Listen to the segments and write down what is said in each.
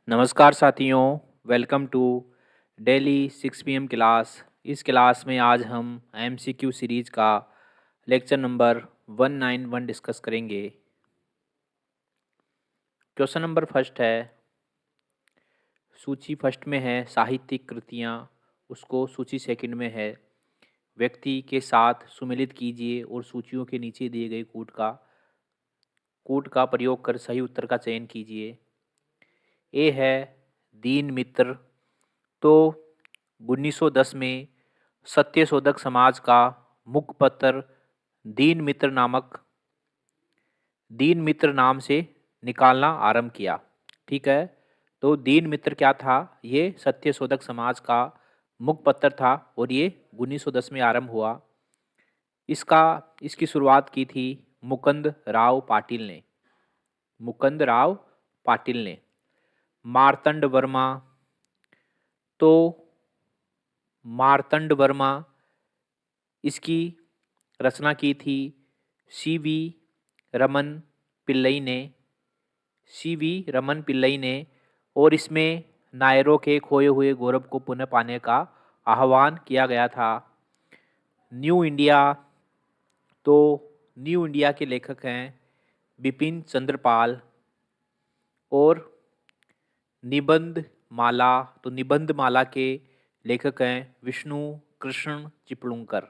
नमस्कार साथियों, welcome to daily 6 PM class. इस क्लास में आज हम एमसीक्यू सीरीज का लेक्चर नंबर 191 डिस्कस करेंगे। क्वेश्चन नंबर फर्स्ट है, सूची फर्स्ट में है साहित्यिक कृतियाँ, उसको सूची सेकंड में है व्यक्ति के साथ सुमेलित कीजिए और सूचियों के नीचे दिए गए कूट का प्रयोग कर सही उत्तर का चयन कीजिए। ए है दीन मित्र। तो 1910 में सत्यशोधक समाज का मुखपत्र दीन मित्र नाम से निकालना आरंभ किया। ठीक है, तो दीन मित्र क्या था? ये सत्यशोधक समाज का मुखपत्र था और ये 1910 में आरंभ हुआ। इसकी शुरुआत की थी मुकुंद राव पाटिल ने। मार्तंड वर्मा, तो मार्तंड वर्मा इसकी रचना की थी सीवी रमन पिल्लई ने और इसमें नायरों के खोए हुए गौरव को पुनः पाने का आह्वान किया गया था। न्यू इंडिया, तो न्यू इंडिया के लेखक हैं बिपिन चंद्र पाल। और निबंध माला के लेखक हैं विष्णु कृष्ण चिपलुंकर।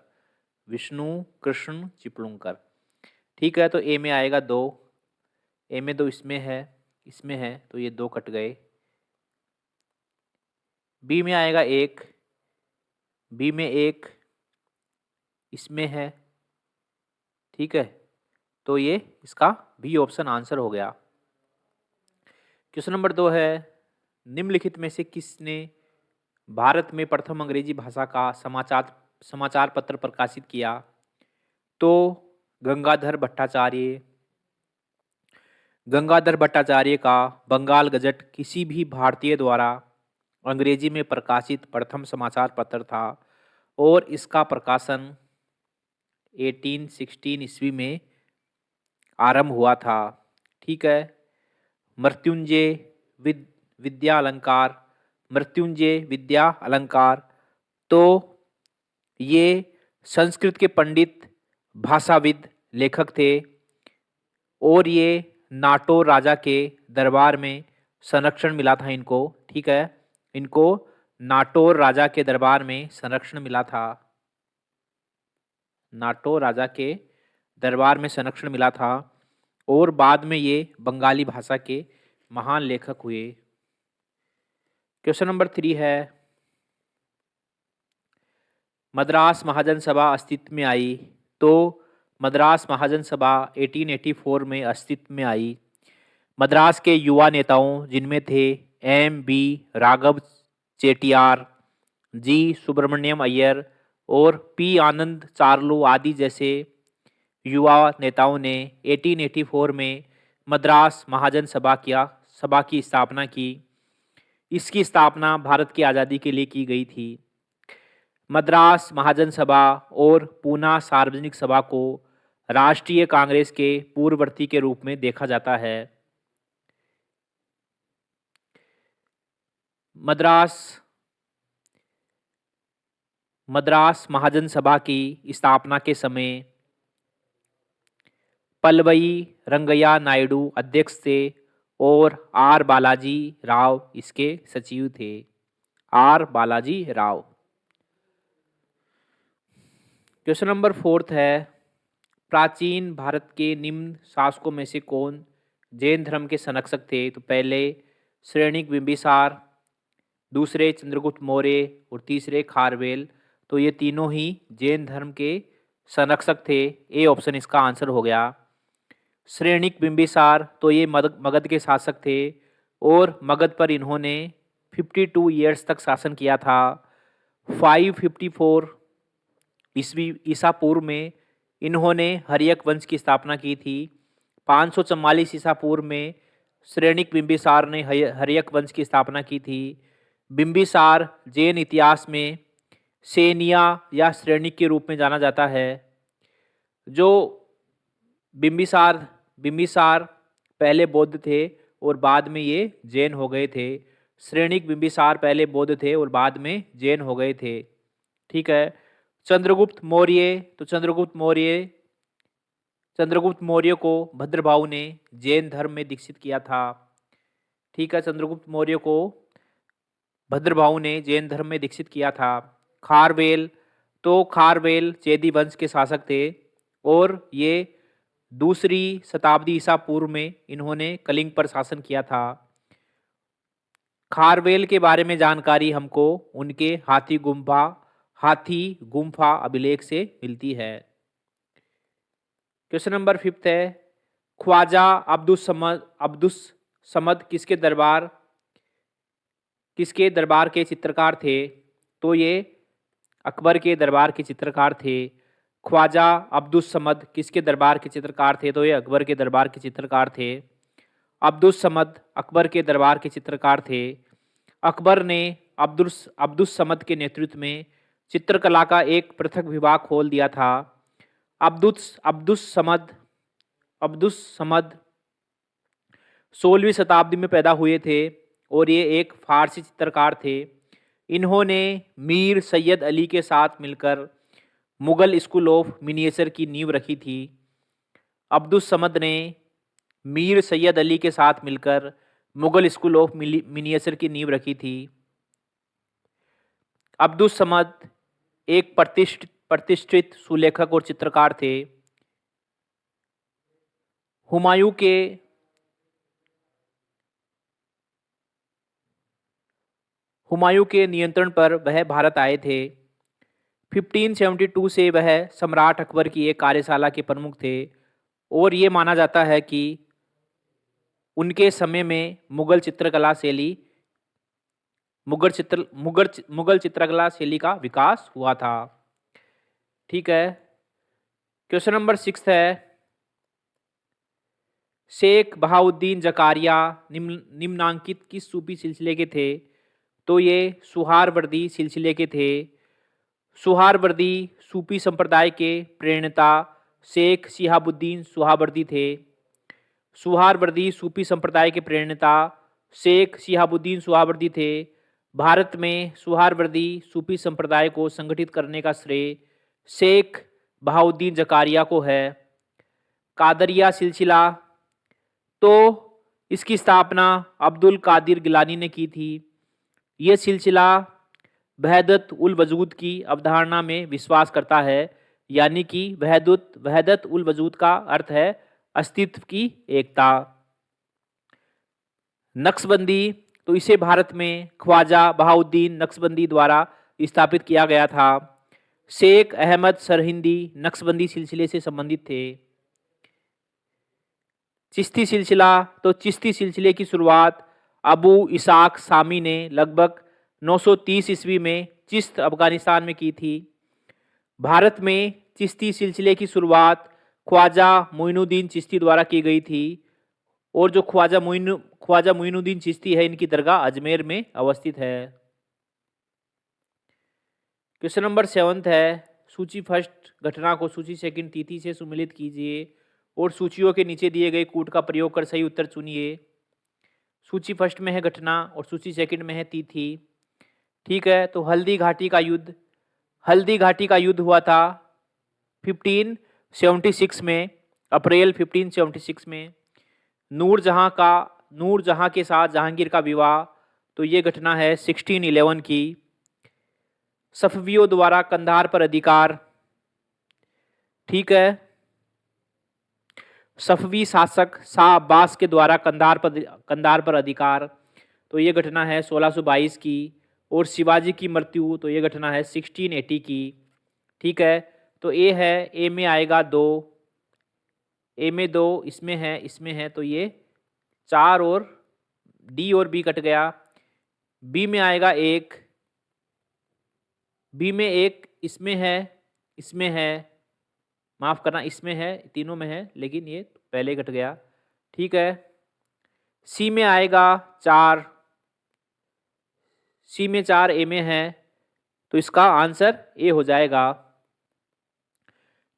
ठीक है, तो ए में आएगा 2, ए में 2 इसमें है तो ये 2 कट गए। बी में आएगा 1, बी में 1 इसमें है। ठीक है, तो ये इसका बी ऑप्शन आंसर हो गया। क्वेश्चन नंबर 2 है, निम्नलिखित में से किसने भारत में प्रथम अंग्रेजी भाषा का समाचार पत्र प्रकाशित किया? तो गंगाधर भट्टाचार्य का बंगाल गजट किसी भी भारतीय द्वारा अंग्रेजी में प्रकाशित प्रथम समाचार पत्र था और इसका प्रकाशन 1816 ईस्वी में आरंभ हुआ था। ठीक है, मृत्युंजय विद्या अलंकार, तो ये संस्कृत के पंडित भाषाविद लेखक थे और ये नाटोर राजा के दरबार में संरक्षण मिला था इनको। ठीक है, इनको नाटोर राजा के दरबार में संरक्षण मिला था। और बाद में ये बंगाली भाषा के महान लेखक हुए। क्वेश्चन नंबर 3 है, मद्रास महाजन सभा अस्तित्व में आई? तो मद्रास महाजन सभा 1884 में अस्तित्व में आई। मद्रास के युवा नेताओं जिनमें थे M.B. राघव चेटियार, जी सुब्रमण्यम अय्यर और P. आनंद चार्लू आदि जैसे युवा नेताओं ने 1884 में मद्रास महाजन सभा की स्थापना की। इसकी स्थापना भारत की आज़ादी के लिए की गई थी। मद्रास महाजन सभा और पूना सार्वजनिक सभा को राष्ट्रीय कांग्रेस के पूर्ववर्ती के रूप में देखा जाता है। मद्रास महाजन सभा की स्थापना के समय पलवई रंगैया नायडू अध्यक्ष थे और आर बालाजी राव इसके सचिव थे। क्वेश्चन नंबर 4 है, प्राचीन भारत के निम्न शासकों में से कौन जैन धर्म के संरक्षक थे? तो पहले श्रेणिक बिंबिसार, दूसरे चंद्रगुप्त मौर्य और तीसरे खारवेल। तो ये तीनों ही जैन धर्म के संरक्षक थे। ए ऑप्शन इसका आंसर हो गया। श्रेणिक बिंबिसार, तो ये मगध के शासक थे और मगध पर इन्होंने 52 ईयर्स तक शासन किया था। 554 ईसा पूर्व में इन्होंने हर्यक वंश की स्थापना की थी। 544 ईसा पूर्व में श्रेणिक बिंबिसार ने हर्यक वंश की स्थापना की थी। बिंबिसार जैन इतिहास में सेनिया या श्रेणिक के रूप में जाना जाता है। जो बिंबिसार पहले बौद्ध थे और बाद में ये जैन हो गए थे। श्रेणिक बिंबिसार पहले बौद्ध थे और बाद में जैन हो गए थे। ठीक है। चंद्रगुप्त मौर्य, तो चंद्रगुप्त मौर्य को भद्रभाऊ ने जैन धर्म में दीक्षित किया था। ठीक है, चंद्रगुप्त मौर्य को भद्रभाऊ ने जैन धर्म में दीक्षित किया था। खारवेल, तो खारवेल चेदी वंश के शासक थे और ये 2री शताब्दी ईसा पूर्व में इन्होंने कलिंग पर शासन किया था। खारवेल के बारे में जानकारी हमको उनके हाथी गुम्फा अभिलेख से मिलती है। क्वेश्चन नंबर 5 है, ख्वाजा अब्दुस समद किसके दरबार के चित्रकार थे? तो ये अकबर के दरबार के चित्रकार थे। ख्वाजा अब्दुस समद किसके दरबार के चित्रकार थे? तो ये अकबर के दरबार के चित्रकार थे। अब्दुस समद अकबर के दरबार के चित्रकार थे। अकबर ने अब्दुस समद के नेतृत्व में चित्रकला का एक पृथक विभाग खोल दिया था। अब्दुस समद 16वीं शताब्दी में पैदा हुए थे और ये एक फारसी चित्रकार थे। इन्होंने मीर सैयद अली के साथ मिलकर मुगल स्कूल ऑफ मिनिएचर की नींव रखी थी। अब्दुस समद ने मीर सैयद अली के साथ मिलकर मुगल स्कूल ऑफ मिनिएचर की नींव रखी थी। अब्दुस समद एक प्रतिष्ठित सुलेखक और चित्रकार थे। हुमायूं के नियंत्रण पर वह भारत आए थे। 1572 से वह सम्राट अकबर की एक कार्यशाला के प्रमुख थे और ये माना जाता है कि उनके समय में मुगल चित्रकला शैली का विकास हुआ था। ठीक है। क्वेश्चन नंबर 6 है, शेख बहाउद्दीन जकारिया निम्नांकित किस सूफी सिलसिले के थे? तो ये सुहारवर्दी सिलसिले के थे। सुहारवर्दी सूफी संप्रदाय के प्रणेता शेख शिहाबुद्दीन सुहारवर्दी थे। सुहारवर्दी सूफी संप्रदाय के प्रणेता शेख शिहाबुद्दीन सुहारवर्दी थे। भारत में सुहारवर्दी सूफी संप्रदाय को संगठित करने का श्रेय शेख बहाउद्दीन जकारिया को है। कादरिया सिलसिला, तो इसकी स्थापना अब्दुल कादिर गिलानी ने की थी। यह सिलसिला वहदत उल वजूद की अवधारणा में विश्वास करता है, यानी कि वहदत उल वजूद का अर्थ है अस्तित्व की एकता। नक्शबंदी, तो इसे भारत में ख्वाजा बहाउद्दीन नक्शबंदी द्वारा स्थापित किया गया था। शेख अहमद सरहिंदी नक्शबंदी सिलसिले से संबंधित थे। चिश्ती सिलसिला, तो चिश्ती सिलसिले की शुरुआत अबू इसाक सामी ने लगभग 930 ईस्वी में चिश्त अफगानिस्तान में की थी। भारत में चिश्ती सिलसिले की शुरुआत ख्वाजा मोइनुद्दीन चिश्ती द्वारा की गई थी और जो ख्वाजा मोइनुद्दीन चिश्ती है, इनकी दरगाह अजमेर में अवस्थित है। क्वेश्चन नंबर 7 है, सूची फर्स्ट घटना को सूची सेकंड तिथि से सुमेलित कीजिए और सूचियों के नीचे दिए गए कूट का प्रयोग कर सही उत्तर चुनिए। सूची फर्स्ट में है घटना और सूची सेकंड में है तिथि। ठीक है, तो हल्दी घाटी का युद्ध हुआ था 1576 में, अप्रैल 1576 में। नूरजहां के साथ जहांगीर का विवाह, तो ये घटना है 1611 की। सफवियों द्वारा कंधार पर अधिकार, ठीक है, सफवी शासक शाह अब्बास के द्वारा कंधार पर अधिकार, तो ये घटना है 1622 की। और शिवाजी की मृत्यु, तो ये घटना है 1680 की। ठीक है, तो ए है, ए में आएगा 2, ए में 2, इसमें है तो ये 4 और डी और बी कट गया। बी में आएगा 1, बी में 1, इसमें है, माफ करना, इसमें है, तीनों में है, लेकिन ये पहले कट गया। ठीक है, सी में आएगा 4, सी में 4, ए में है, तो इसका आंसर ए हो जाएगा।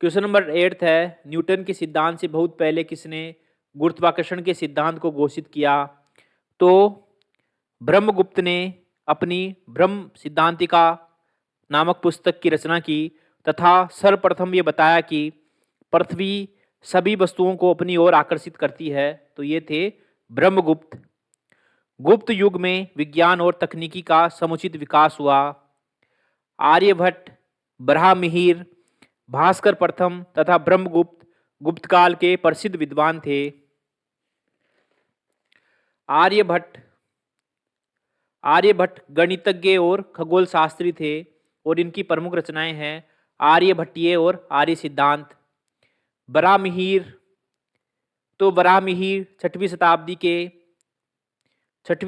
क्वेश्चन नंबर 8 है, न्यूटन के सिद्धांत से बहुत पहले किसने गुरुत्वाकर्षण के सिद्धांत को घोषित किया? तो ब्रह्मगुप्त ने अपनी ब्रह्म सिद्धांतिका नामक पुस्तक की रचना की तथा सर्वप्रथम ये बताया कि पृथ्वी सभी वस्तुओं को अपनी ओर आकर्षित करती है। तो ये थे ब्रह्मगुप्त। गुप्त युग में विज्ञान और तकनीकी का समुचित विकास हुआ। आर्यभट्ट, बराहमिहिर, भास्कर प्रथम तथा ब्रह्मगुप्त गुप्त काल के प्रसिद्ध विद्वान थे। आर्यभट्ट गणितज्ञ और खगोल शास्त्री थे और इनकी प्रमुख रचनाएं हैं आर्यभट्टीय और आर्य सिद्धांत। बराहमिहिर छठवीं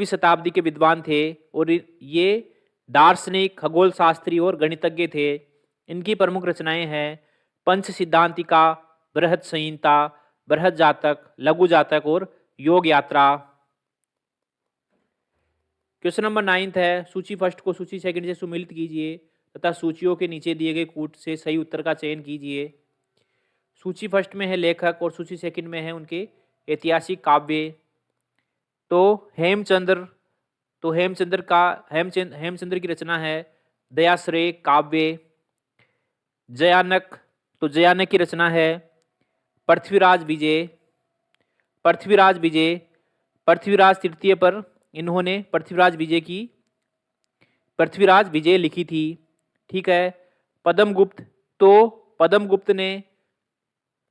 शताब्दी के विद्वान थे और ये दार्शनिक, खगोल शास्त्री और गणितज्ञ थे। इनकी प्रमुख रचनाएं हैं पंच सिद्धांतिका, बृहद संहिता, बृहद जातक, लघु जातक और योग यात्रा। क्वेश्चन नंबर 9 है, सूची फर्स्ट को सूची सेकंड से सुमेलित कीजिए तथा सूचियों के नीचे दिए गए कूट से सही उत्तर का चयन कीजिए। सूची फर्स्ट में है लेखक और सूची सेकंड में है उनके ऐतिहासिक काव्य। तो हेमचंद्र की रचना है दयाश्रय काव्य। जयानक की रचना है पृथ्वीराज तृतीय पर इन्होंने पृथ्वीराज विजय लिखी थी। ठीक है। पद्मगुप्त ने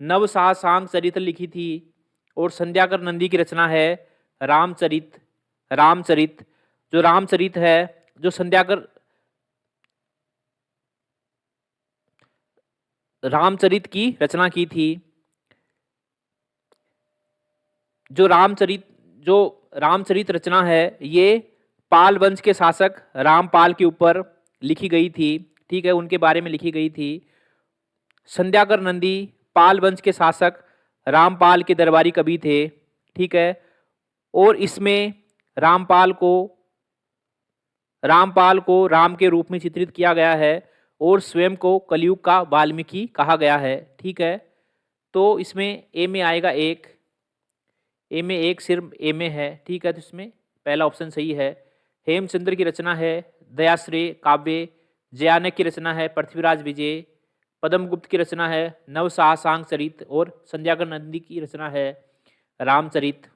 नवसासांग चरित्र लिखी थी और संध्याकर नंदी की रचना है रामचरित। जो संध्याकर रामचरित की रचना की थी। जो रामचरित रचना है ये पाल वंश के शासक रामपाल के ऊपर लिखी गई थी। ठीक है, उनके बारे में लिखी गई थी। संध्याकर नंदी पाल वंश के शासक रामपाल के दरबारी कवि थे। ठीक है, और इसमें रामपाल को राम के रूप में चित्रित किया गया है और स्वयं को कलयुग का वाल्मीकि कहा गया है। ठीक है, तो इसमें ए में आएगा एक, सिर्फ ए में है। ठीक है, तो इसमें पहला ऑप्शन सही है। हेमचंद्र की रचना है दयाश्रय काव्य। जयानक की रचना है पृथ्वीराज विजय। पद्मगुप्त की रचना है नवसासांग चरित और संध्याकर नंदी की रचना है रामचरित।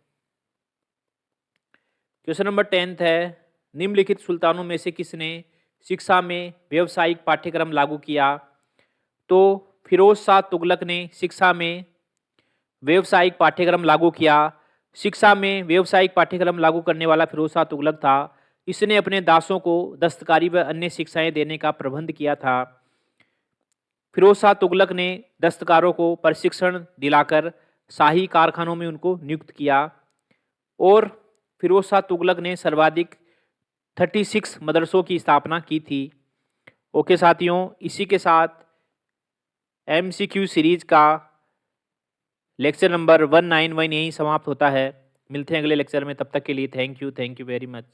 क्वेश्चन नंबर 10 है, निम्नलिखित सुल्तानों में से किसने शिक्षा में व्यावसायिक पाठ्यक्रम लागू किया? तो फिरोज शाह तुगलक ने शिक्षा में व्यावसायिक पाठ्यक्रम लागू किया। शिक्षा में व्यावसायिक पाठ्यक्रम लागू करने वाला फिरोज शाह तुगलक था। इसने अपने दासों को दस्तकारी व अन्य शिक्षाएं देने का प्रबंध किया था। फिरोज शाह तुगलक ने दस्तकारों को प्रशिक्षण दिलाकर शाही कारखानों में उनको नियुक्त किया और फिरोज शाह तुगलक ने सर्वाधिक 36 मदरसों की स्थापना की थी। ओके साथियों, इसी के साथ MCQ सीरीज का लेक्चर नंबर 191 यहीं समाप्त होता है। मिलते हैं अगले लेक्चर में, तब तक के लिए थैंक यू वेरी मच।